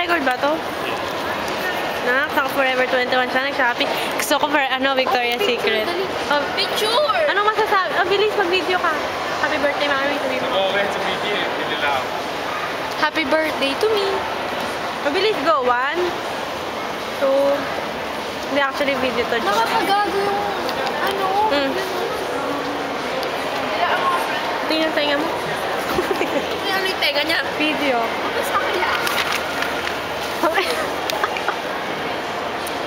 Naka-record ba to? Naka Forever 21 siya, nag-Shopee. Gusto ko for, Victoria's Secret. Oh, Picture! anong masasabi? Bilis, mag-video ka. Happy birthday, mami. Sabi mo. Okay, sa video eh. Hindi lang. Happy birthday to me. Mabilis, go. 1, 2. Hindi, actually, video to. Nakakagago yung, Tingnan sa inga mo. ano yung tega niya? Video. Basta kaya.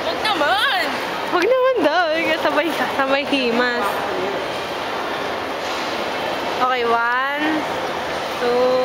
Huwag naman! Huwag naman daw. Sabay himas. Okay, 1, 2,